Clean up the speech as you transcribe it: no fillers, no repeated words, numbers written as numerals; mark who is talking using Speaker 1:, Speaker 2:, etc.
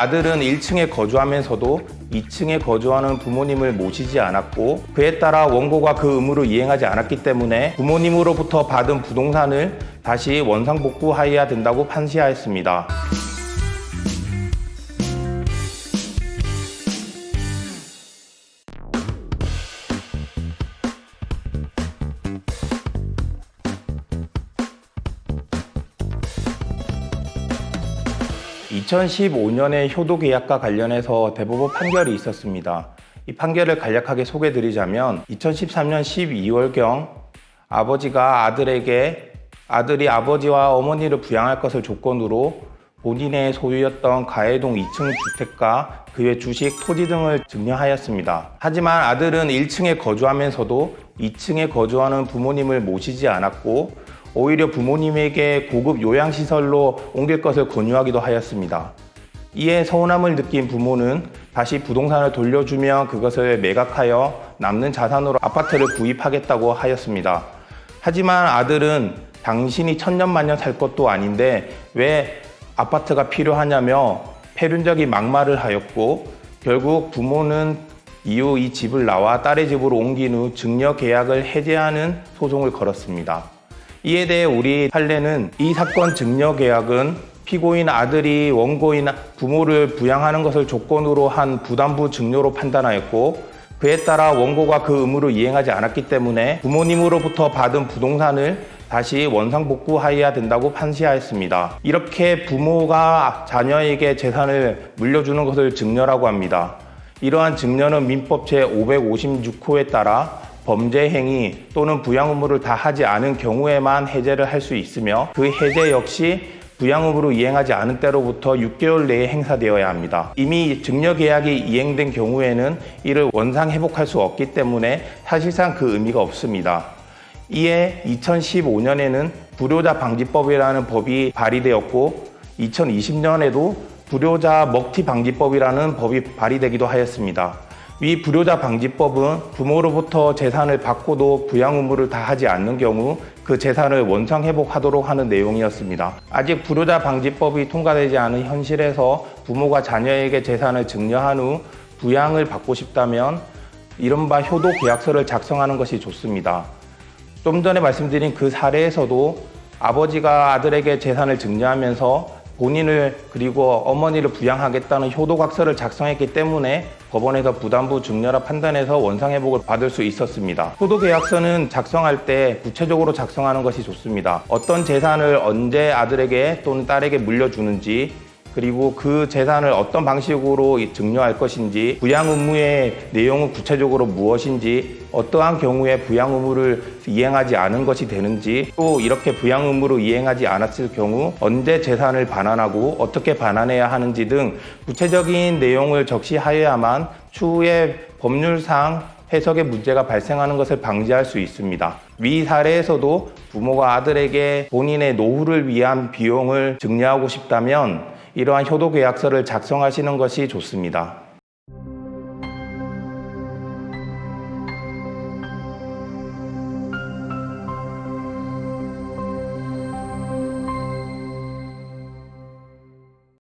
Speaker 1: 아들은 1층에 거주하면서도 2층에 거주하는 부모님을 모시지 않았고 그에 따라 원고가 그 의무를 이행하지 않았기 때문에 부모님으로부터 받은 부동산을 다시 원상복구하여야 된다고 판시하였습니다. (2015년에) 효도계약과 관련해서 대법원 판결이 있었습니다. 이 판결을 간략하게 소개해드리자면 2013년 12월경 아버지가 아들이 아버지와 어머니를 부양할 것을 조건으로 본인의 소유였던 가해동 2층 주택과 그 외 주식, 토지 등을 증여하였습니다. 하지만 아들은 1층에 거주하면서도 2층에 거주하는 부모님을 모시지 않았고 오히려 부모님에게 고급 요양시설로 옮길 것을 권유하기도 하였습니다. 이에 서운함을 느낀 부모는 다시 부동산을 돌려주며 그것을 매각하여 남는 자산으로 아파트를 구입하겠다고 하였습니다. 하지만 아들은 당신이 천년만년 살 것도 아닌데 왜 아파트가 필요하냐며 폐륜적인 막말을 하였고 결국 부모는 이후 이 집을 나와 딸의 집으로 옮긴 후 증여 계약을 해제하는 소송을 걸었습니다. 이에 대해 우리 판례는 이 사건 증여 계약은 피고인 아들이 원고인 부모를 부양하는 것을 조건으로 한 부담부 증여로 판단하였고 그에 따라 원고가 그 의무를 이행하지 않았기 때문에 부모님으로부터 받은 부동산을 다시 원상복구하여야 된다고 판시하였습니다. 이렇게 부모가 자녀에게 재산을 물려주는 것을 증여라고 합니다. 이러한 증여는 민법 제556호에 따라 범죄 행위 또는 부양 의무를 다하지 않은 경우에만 해제를 할 수 있으며 그 해제 역시 부양 의무를 이행하지 않은 때로부터 6개월 내에 행사되어야 합니다. 이미 증여 계약이 이행된 경우에는 이를 원상 회복할 수 없기 때문에 사실상 그 의미가 없습니다. 이에 2015년에는 불효자 방지법이라는 법이 발의되었고 2020년에도 불효자 먹튀 방지법이라는 법이 발의되기도 하였습니다. 위 불효자 방지법은 부모로부터 재산을 받고도 부양 의무를 다하지 않는 경우 그 재산을 원상 회복하도록 하는 내용이었습니다. 아직 불효자 방지법이 통과되지 않은 현실에서 부모가 자녀에게 재산을 증여한 후 부양을 받고 싶다면 이른바 효도 계약서를 작성하는 것이 좋습니다. 좀 전에 말씀드린 그 사례에서도 아버지가 아들에게 재산을 증여하면서 본인을 그리고 어머니를 부양하겠다는 효도각서를 작성했기 때문에 법원에서 부담부 증여라 판단해서 원상회복을 받을 수 있었습니다. 효도계약서는 작성할 때 구체적으로 작성하는 것이 좋습니다. 어떤 재산을 언제 아들에게 또는 딸에게 물려주는지 그리고 그 재산을 어떤 방식으로 증여할 것인지 부양 의무의 내용은 구체적으로 무엇인지 어떠한 경우에 부양 의무를 이행하지 않은 것이 되는지 또 이렇게 부양 의무를 이행하지 않았을 경우 언제 재산을 반환하고 어떻게 반환해야 하는지 등 구체적인 내용을 적시하여야만 추후에 법률상 해석의 문제가 발생하는 것을 방지할 수 있습니다. 위 사례에서도 부모가 아들에게 본인의 노후를 위한 비용을 증여하고 싶다면 이러한 효도계약서를 작성하시는 것이 좋습니다.